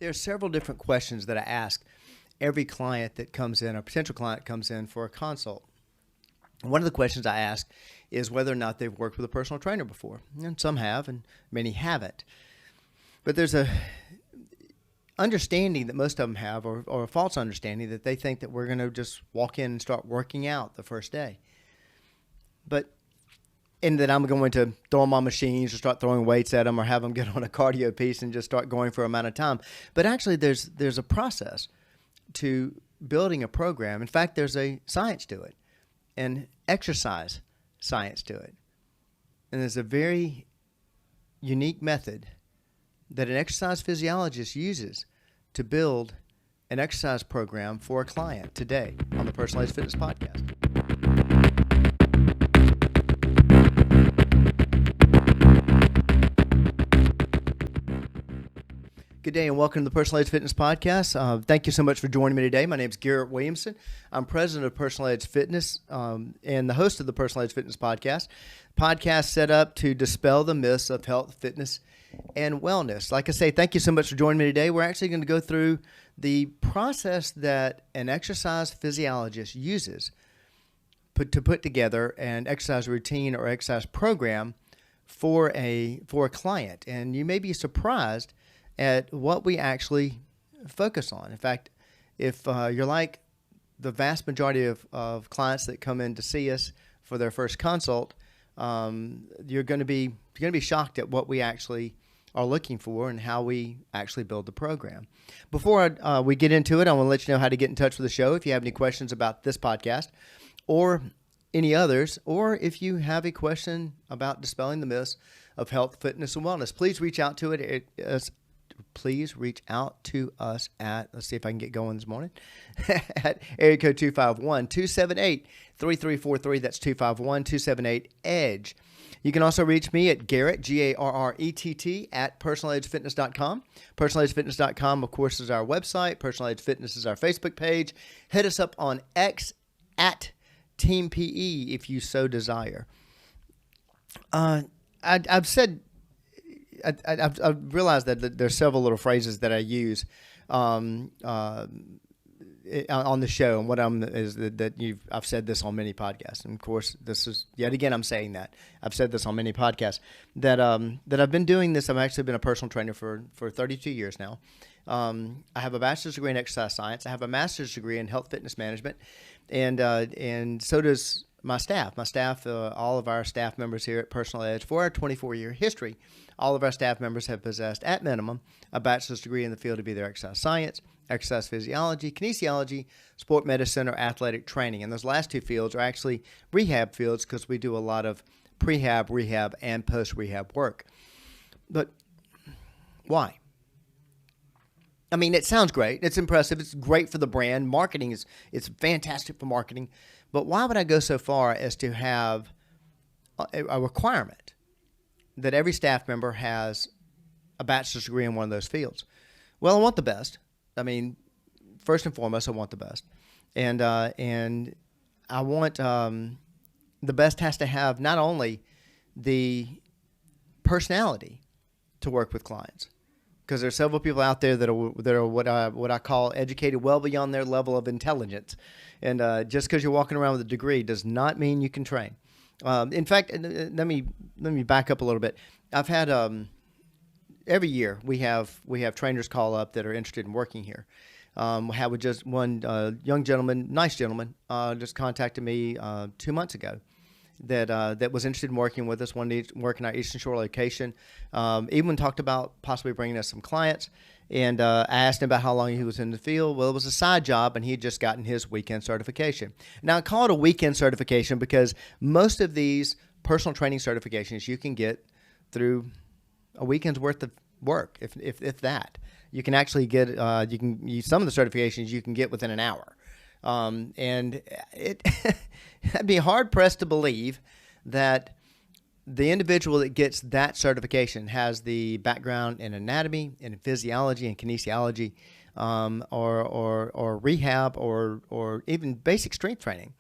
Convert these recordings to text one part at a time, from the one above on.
There are several different questions that I ask every client that comes in, or potential client comes in for a consult. One of the questions I ask is whether or not they've worked with a personal trainer before. And some have, and many haven't. But there's a understanding that most of them have, or a false understanding that they think that we're going to just walk in and start working out the first day. And that I'm going to throw them on machines or start throwing weights at them or have them get on a cardio piece and just start going for an amount of time. But actually, there's a process to building a program. In fact, there's a science to it, and exercise science to it. And there's a very unique method that an exercise physiologist uses to build an exercise program for a client today on the Personalized Fitness Podcast. Good day and welcome to the Personalized Fitness Podcast. Thank you so much for joining me today. My name is Garrett Williamson. I'm president of Personalized Fitness and the host of the Personalized Fitness Podcast. Podcast set up to dispel the myths of health, fitness, and wellness. Like I say, thank you so much for joining me today. We're actually going to go through the process that an exercise physiologist uses to put together an exercise routine or exercise program for a client. And you may be surprised at what we actually focus on. In fact, if you're like the vast majority of clients that come in to see us for their first consult, you're going to be shocked at what we actually are looking for and how we actually build the program. Before we get into it, I want to let you know how to get in touch with the show if you have any questions about this podcast or any others, or if you have a question about dispelling the myths of health, fitness, and wellness. Please reach out to us at, let's see if I can get going this morning, at area code 251-278-3343. That's 251-278-EDGE. You can also reach me at Garrett, Garrett, at personaledgefitness.com. Personaledgefitness.com, of course, is our website. Personal Edge Fitness is our Facebook page. Hit us up on X at Team PE if you so desire. I've realized that there's several little phrases that I use on the show, and I've said this on many podcasts, and of course this is yet again I'm saying that I've said this on many podcasts that I've been doing this. I've actually been a personal trainer for 32 years now. I have a bachelor's degree in exercise science. I have a master's degree in health fitness management, and so does my staff. All of our staff members here at Personal Edge, for our 24-year history, all of our staff members have possessed, at minimum, a bachelor's degree in the field of either exercise science, exercise physiology, kinesiology, sport medicine, or athletic training. And those last two fields are actually rehab fields because we do a lot of prehab, rehab, and post-rehab work. But why? I mean, it sounds great. It's impressive. It's great for the brand. Marketing it's fantastic for marketing. But why would I go so far as to have a requirement that every staff member has a bachelor's degree in one of those fields? Well, I want the best. I mean, first and foremost, I want the best. And I want the best has to have not only the personality to work with clients, because there's several people out there that are what I call educated well beyond their level of intelligence, and just because you're walking around with a degree does not mean you can train. In fact, let me back up a little bit. I've had every year we have trainers call up that are interested in working here. With just one young gentleman, nice gentleman, just contacted me 2 months ago. That was interested in working with us, wanted to work in our Eastern Shore location. Even talked about possibly bringing us some clients. And I asked him about how long he was in the field. Well, it was a side job, and he had just gotten his weekend certification. Now, I call it a weekend certification because most of these personal training certifications you can get through a weekend's worth of work, if that. You can actually get some of the certifications you can get within an hour. And I'd be hard pressed to believe that the individual that gets that certification has the background in anatomy and in physiology and kinesiology, or rehab or even basic strength training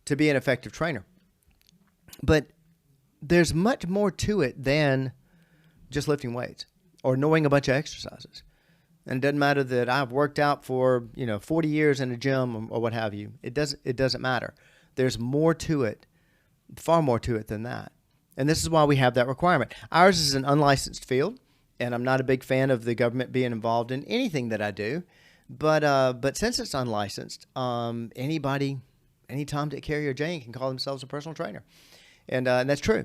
to be an effective trainer. But there's much more to it than just lifting weights or knowing a bunch of exercises. And it doesn't matter that I've worked out for 40 years in a gym or what have you. It doesn't matter. There's more to it, far more to it than that. And this is why we have that requirement. Ours is an unlicensed field, and I'm not a big fan of the government being involved in anything that I do. But since it's unlicensed, anybody, any Tom, Dick, Harry, or Jane can call themselves a personal trainer, and that's true.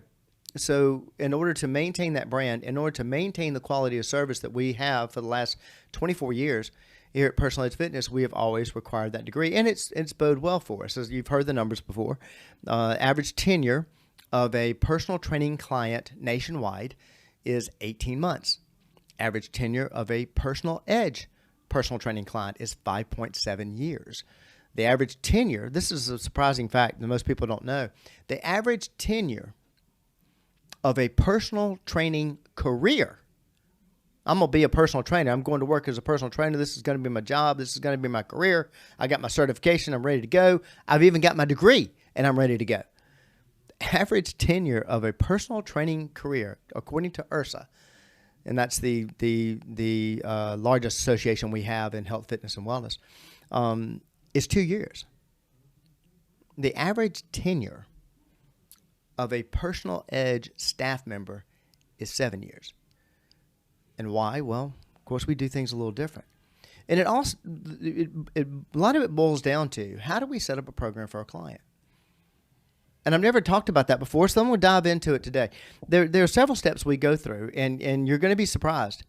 So in order to maintain that brand, in order to maintain the quality of service that we have for the last 24 years here at Personal Edge Fitness, we have always required that degree, and it's bode well for us. As you've heard the numbers before, average tenure of a personal training client nationwide is 18 months. Average tenure of a Personal Edge personal training client is 5.7 years. The average tenure, this is a surprising fact that most people don't know, the average tenure of a personal training career. I'm going to be a personal trainer. I'm going to work as a personal trainer. This is going to be my job. This is going to be my career. I got my certification. I'm ready to go. I've even got my degree, and I'm ready to go. Average tenure of a personal training career, according to IRSA, and that's the largest association we have in health, fitness, and wellness, is 2 years. The average tenure of a Personal Edge staff member is 7 years. And why? Well, of course, we do things a little different. And a lot of it boils down to, how do we set up a program for a client? And I've never talked about that before, so I'm going to dive into it today. There are several steps we go through, and you're going to be surprised.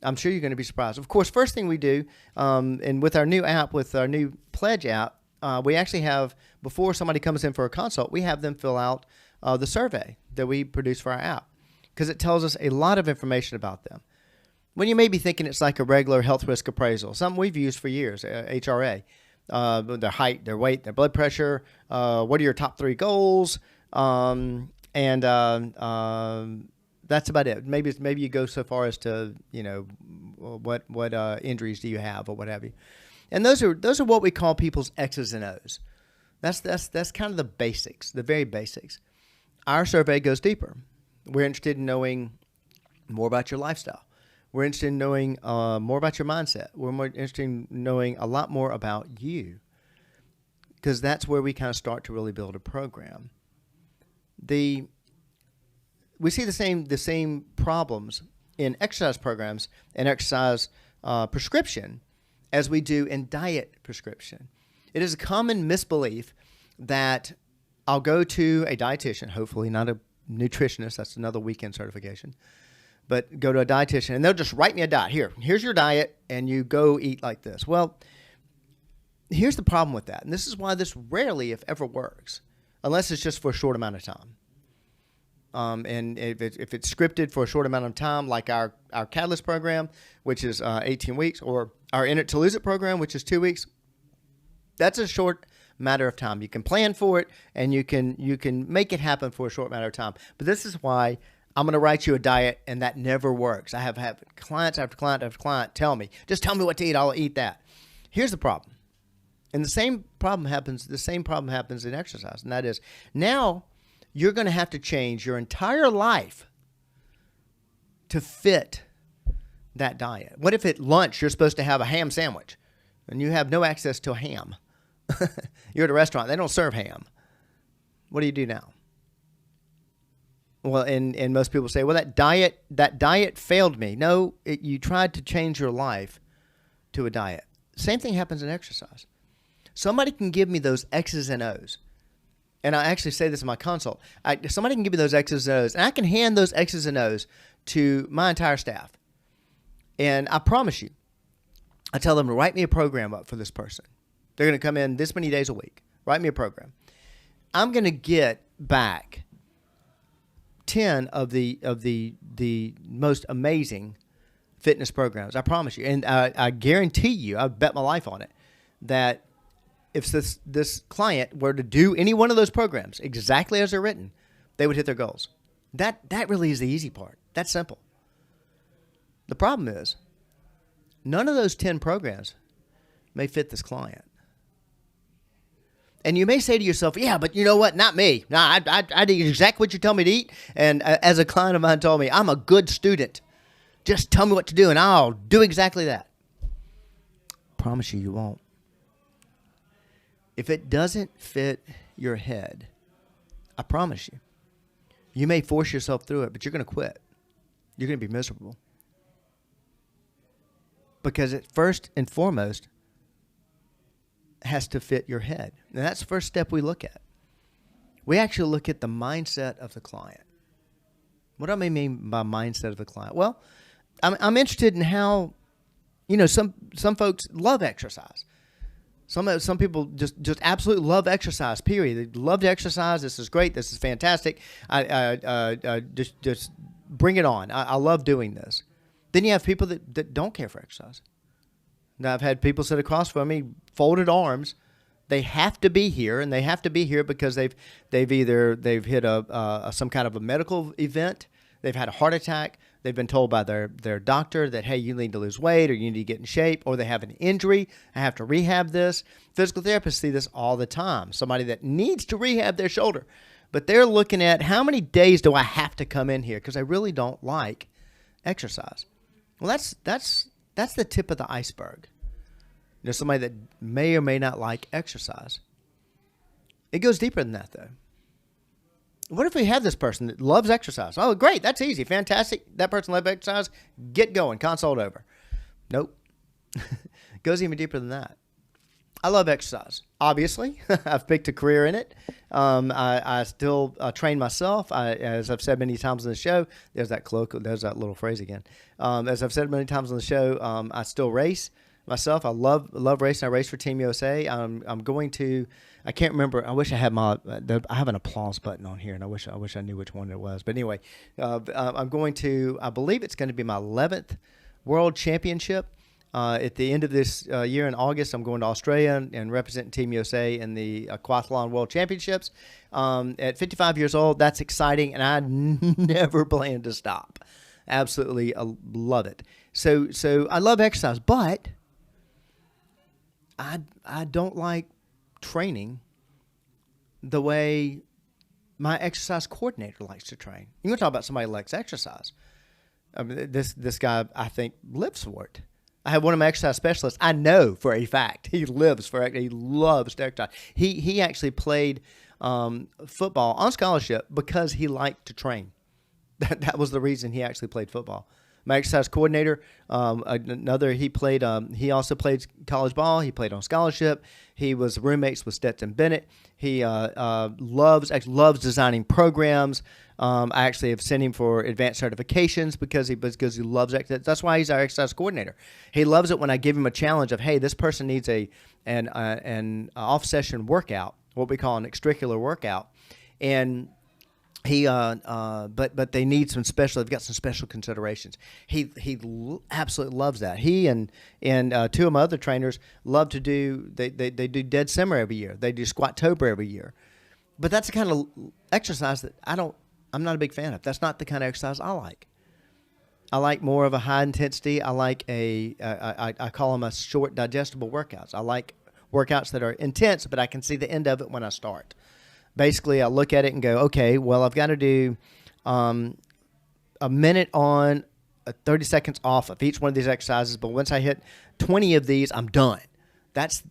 I'm sure you're going to be surprised. Of course, first thing we do, and with our new app, with our new Pledge app, we actually have, before somebody comes in for a consult, we have them fill out the survey that we produce for our app, because it tells us a lot of information about them. When you may be thinking it's like a regular health risk appraisal, something we've used for years, HRA. Their height, their weight, their blood pressure, what are your top 3 goals, and that's about it. Maybe you go so far as to, what injuries do you have or what have you. And those are what we call people's X's and O's. That's kind of the basics, the very basics. Our survey goes deeper. We're interested in knowing more about your lifestyle. We're interested in knowing more about your mindset. We're more interested in knowing a lot more about you, because that's where we kind of start to really build a program. We see the same problems in exercise programs and exercise prescription as we do in diet prescription. It is a common misbelief that I'll go to a dietitian, hopefully not a nutritionist, that's another weekend certification, but go to a dietitian, and they'll just write me a diet. Here's your diet, and you go eat like this. Well, here's the problem with that, and this is why this rarely, if ever, works, unless it's just for a short amount of time. And if it's scripted for a short amount of time, like our Catalyst program, which is 18 weeks, or our In It to Lose It program, which is 2 weeks, that's a short matter of time. You can plan for it, and you can make it happen for a short matter of time. But this is why I'm going to write you a diet, and that never works. I have had clients after client after client tell me, just tell me what to eat, I'll eat that. Here's the problem. And the same problem happens in exercise, and that is, now you're going to have to change your entire life to fit that diet. What if at lunch you're supposed to have a ham sandwich and you have no access to a ham? You're at a restaurant, they don't serve ham. What do you do now? Well, and most people say, well, that diet failed me. No, you tried to change your life to a diet. Same thing happens in exercise. Somebody can give me those X's and O's. And I actually say this in my consult. Somebody can give me those X's and O's, and I can hand those X's and O's to my entire staff. And I promise you, I tell them to write me a program up for this person. They're going to come in this many days a week. Write me a program. I'm going to get back 10 of the most amazing fitness programs. I promise you. And I guarantee you, I bet my life on it, that if this client were to do any one of those programs exactly as they're written, they would hit their goals. That really is the easy part. That's simple. The problem is, none of those 10 programs may fit this client. And you may say to yourself, yeah, but you know what? Not me. No, I did exactly what you tell me to eat. And as a client of mine told me, I'm a good student. Just tell me what to do, and I'll do exactly that. promise you, you won't. If it doesn't fit your head, I promise you, you may force yourself through it, but you're going to quit. You're going to be miserable. Because it first and foremost has to fit your head. And that's the first step we look at. We actually look at the mindset of the client. What do I mean by mindset of the client? Well, I'm interested in how, some folks love exercise. Some people just absolutely love exercise, period. They love to exercise. This is great. This is fantastic. Just bring it on. I love doing this. Then you have people that don't care for exercise. Now, I've had people sit across from me, folded arms. They have to be here, and they have to be here because they've hit some kind of a medical event. They've had a heart attack. They've been told by their doctor that, hey, you need to lose weight or you need to get in shape, or they have an injury. I have to rehab this. Physical therapists see this all the time. Somebody that needs to rehab their shoulder. But they're looking at how many days do I have to come in here because I really don't like exercise. Well, that's the tip of the iceberg. Somebody that may or may not like exercise. It goes deeper than that, though. What if we have this person that loves exercise? Oh, great. That's easy. Fantastic. That person loves exercise. Get going. Consult over. Nope. Goes even deeper than that. I love exercise. Obviously, I've picked a career in it. I still train myself. As I've said many times on the show, there's that little phrase again. As I've said many times on the show, I still race myself. I love racing. I race for Team USA. I'm going to. I can't remember. I wish I had I have an applause button on here, and I wish I knew which one it was. But anyway, I'm going to. I believe it's going to be my 11th World Championship. At the end of this year in August, I'm going to Australia and representing Team USA in the Aquathlon World Championships. At 55 years old, that's exciting, and I never plan to stop. Absolutely love it. So I love exercise, but I don't like training the way my exercise coordinator likes to train. You're going to talk about somebody who likes exercise. I mean, this guy, I think, lives for it. I have one of my exercise specialists. I know for a fact he loves to exercise. He actually played football on scholarship because he liked to train. That was the reason he actually played football. My exercise coordinator, he also played college ball. He played on scholarship. He was roommates with Stetson Bennett. He loves designing programs. I actually have sent him for advanced certifications because he loves it. That's why he's our exercise coordinator. He loves it when I give him a challenge of, hey, this person needs an off-session workout, what we call an extracurricular workout, and but they need some special. They've got some special considerations. He absolutely loves that. He and two of my other trainers love to do. They do dead simmer every year. They do squat tober every year. But that's the kind of exercise that I'm not a big fan of. That's not the kind of exercise I like. I like more of a high intensity. I like I call them a short digestible workouts. I like workouts that are intense, but I can see the end of it when I start. Basically, I look at it and go, okay, well, I've got to do a minute on, 30 seconds off of each one of these exercises. But once I hit 20 of these, I'm done. That's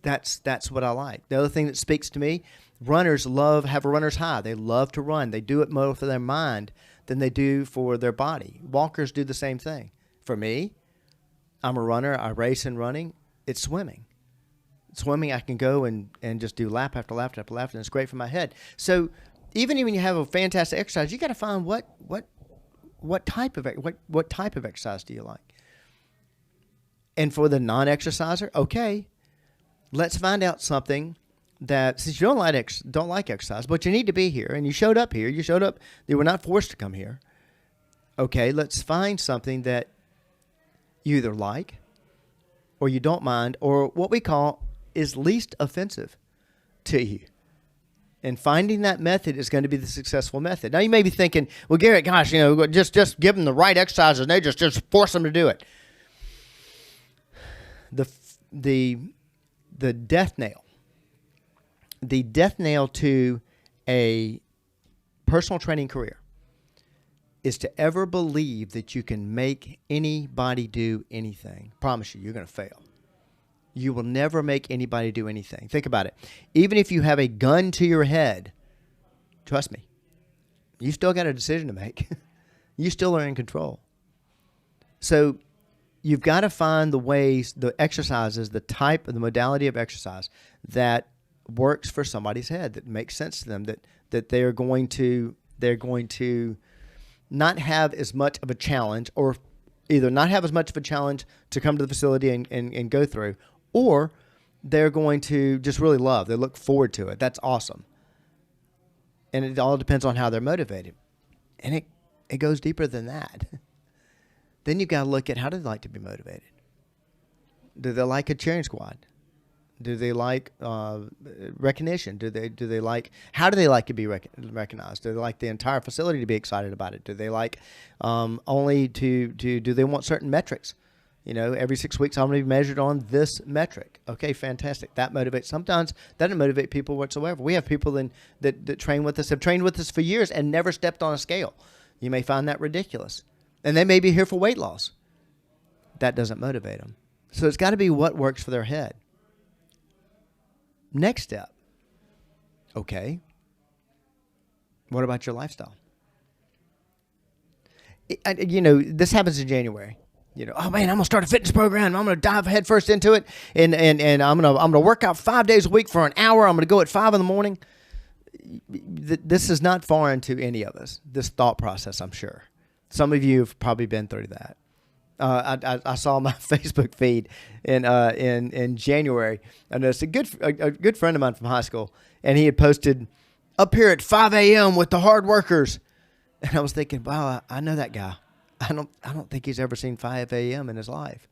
what I like. The other thing that speaks to me, runners have a runner's high. They love to run. They do it more for their mind than they do for their body. Walkers do the same thing. For me, I'm a runner. I race in running. It's swimming. Swimming, I can go and just do lap after lap after lap, and it's great for my head. So even when you have a fantastic exercise, you got to find what type of exercise do you like. And for the non-exerciser, okay, let's find out something that, since you don't like exercise, but you need to be here, and you showed up here. You were not forced to come here. Okay, let's find something that you either like or you don't mind, or what we call is least offensive to you. And finding that method is going to be the successful method. Now, you may be thinking, well, Garrett, gosh, just give them the right exercises and they just force them to do it. The death nail to a personal training career is to ever believe that you can make anybody do anything. I promise you, you're going to fail. You will never make anybody do anything. Think about it. Even if you have a gun to your head, trust me, you still got a decision to make. You still are in control. So you've got to find the ways, the exercises, the type of the modality of exercise that works for somebody's head, that makes sense to them, that they're going to not have as much of a challenge, or either not have as much of a challenge to come to the facility and go through, or they're going to just really love. They look forward to it. That's awesome. And it all depends on how they're motivated. And it goes deeper than that. Then you've got to look at, how do they like to be motivated? Do they like a cheering squad? Do they like recognition? Do they like, how do they like to be recognized? Do they like the entire facility to be excited about it? Do they like only do they want certain metrics? You know, every 6 weeks I'm going to be measured on this metric. Okay, fantastic. That motivates. Sometimes that doesn't motivate people whatsoever. We have people that train with us, have trained with us for years and never stepped on a scale. You may find that ridiculous. And they may be here for weight loss. That doesn't motivate them. So it's got to be what works for their head. Next step. Okay. What about your lifestyle? This happens in January. Oh man, I'm gonna start a fitness program. I'm gonna dive headfirst into it, and I'm gonna work out 5 days a week for an hour. I'm gonna go at 5 a.m. This is not foreign to any of us. This thought process, I'm sure. Some of you have probably been through that. I saw my Facebook feed in January, and it's a good friend of mine from high school, and he had posted, "Up here at 5 a.m. with the hard workers," and I was thinking, wow, I know that guy. I don't think he's ever seen 5 a.m. in his life.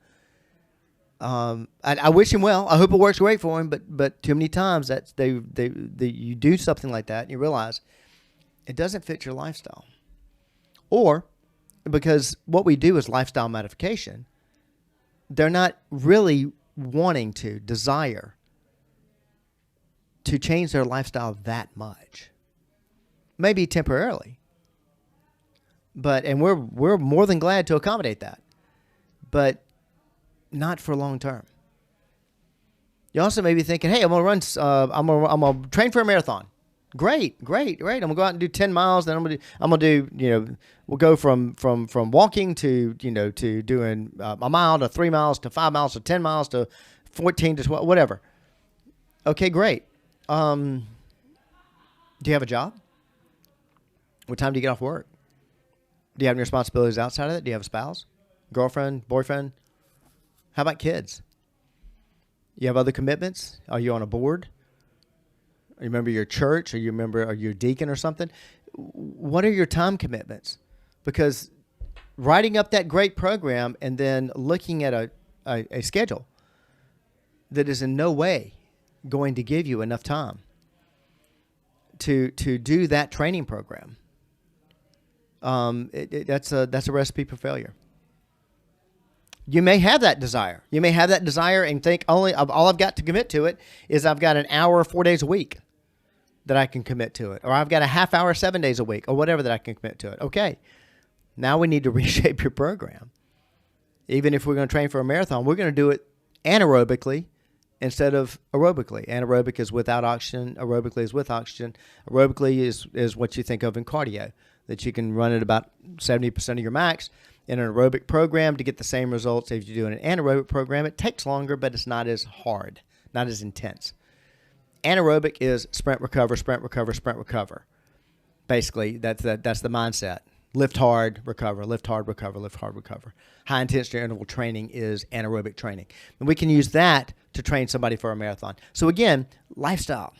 I wish him well. I hope it works great for him. But too many times you do something like that and you realize it doesn't fit your lifestyle, or because what we do is lifestyle modification. They're not really wanting to desire to change their lifestyle that much. Maybe temporarily. And we're more than glad to accommodate that, but not for long term. You also may be thinking, "Hey, I'm gonna train for a marathon." Great. I'm gonna go out and do 10 miles. Then I'm gonna do. We'll go from walking to to doing a mile to 3 miles to 5 miles to 10 miles to 14 to 12, whatever. Okay, great. Do you have a job? What time do you get off work? Do you have any responsibilities outside of it? Do you have a spouse, girlfriend, boyfriend? How about kids? You have other commitments? Are you on a board? Are you a member of your church? Are you a deacon or something? What are your time commitments? Because writing up that great program and then looking at a schedule that is in no way going to give you enough time to do that training program. That's a recipe for failure. You may have that desire. You may have that desire and think all I've got to commit to it is I've got an hour 4 days a week that I can commit to it, or I've got a half hour 7 days a week, or whatever that I can commit to it. Okay, now we need to reshape your program. Even if we're going to train for a marathon, we're going to do it anaerobically instead of aerobically. Anaerobic is without oxygen. Aerobically is with oxygen. Aerobically is what you think of in cardio, that you can run at about 70% of your max in an aerobic program to get the same results as you do in an anaerobic program. It takes longer, but it's not as hard, not as intense. Anaerobic is sprint, recover, sprint, recover, sprint, recover. Basically, that's the mindset. Lift hard, recover, lift hard, recover, lift hard, recover. High intensity interval training is anaerobic training. And we can use that to train somebody for a marathon. So again, lifestyle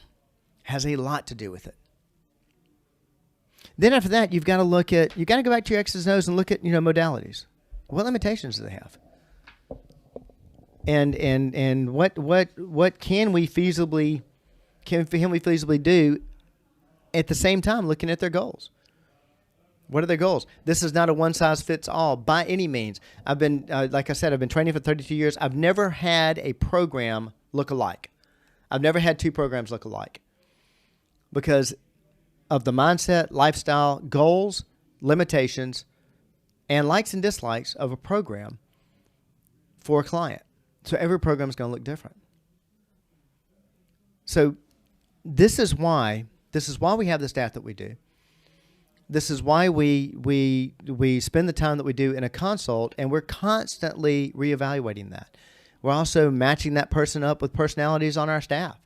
has a lot to do with it. Then after that, you got to go back to your X's and O's and look at, modalities. What limitations do they have? And what can we feasibly do at the same time looking at their goals? What are their goals? This is not a one-size-fits-all by any means. I've been, like I said, I've been training for 32 years. I've never had a program look alike. I've never had two programs look alike because of the mindset, lifestyle, goals, limitations, and likes and dislikes of a program for a client. So every program is going to look different. So this is why we have the staff that we do. This is why we spend the time that we do in a consult, and we're constantly reevaluating that. We're also matching that person up with personalities on our staff.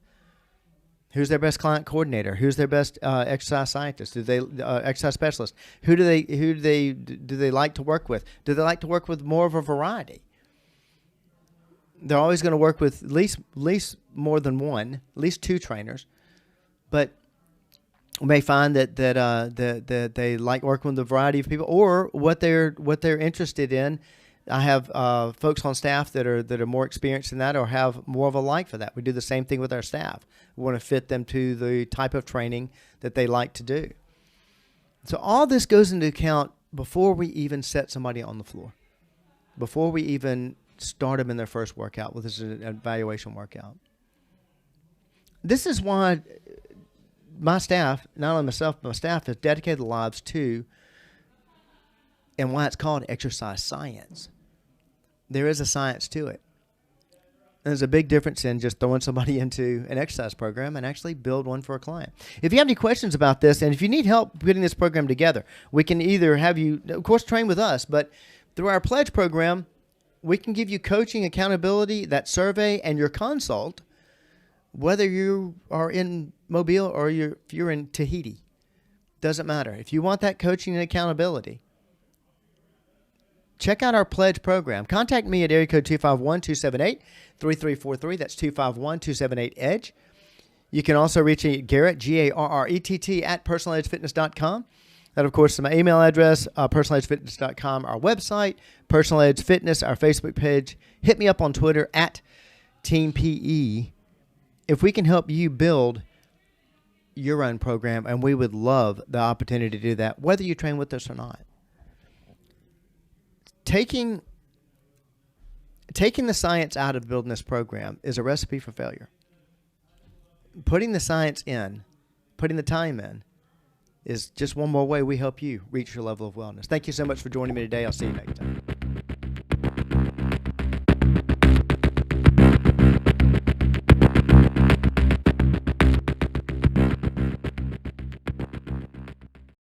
Who's their best client coordinator? Who's their best exercise scientist? Do they exercise specialist? Who do they like to work with? Do they like to work with more of a variety? They're always going to work with at least more than one, at least 2 trainers, but we may find that they like working with a variety of people, or what they're interested in. I have folks on staff that are more experienced in that, or have more of a like for that. We do the same thing with our staff. We want to fit them to the type of training that they like to do. So all this goes into account before we even set somebody on the floor, before we even start them in their first workout, which is an evaluation workout. This is why my staff, not only myself, but my staff, has dedicated their lives to, and why it's called exercise science. There is a science to it. There's a big difference in just throwing somebody into an exercise program and actually build one for a client. If you have any questions about this, and if you need help putting this program together, we can either have you, of course, train with us, but through our Pledge program, we can give you coaching, accountability, that survey, and your consult, whether you are in Mobile or if you're in Tahiti. Doesn't matter. If you want that coaching and accountability, check out our Pledge program. Contact me at area code 251-278-3343. That's 251-278-EDGE. You can also reach me at Garrett, Garrett, at personaledgefitness.com. That, of course, is my email address, personaledgefitness.com, our website, Personal Edge Fitness, our Facebook page. Hit me up on Twitter at Team PE. If we can help you build your own program, and we would love the opportunity to do that, whether you train with us or not. Taking the science out of building this program is a recipe for failure. Putting the science in, putting the time in, is just one more way we help you reach your level of wellness. Thank you so much for joining me today. I'll see you next time.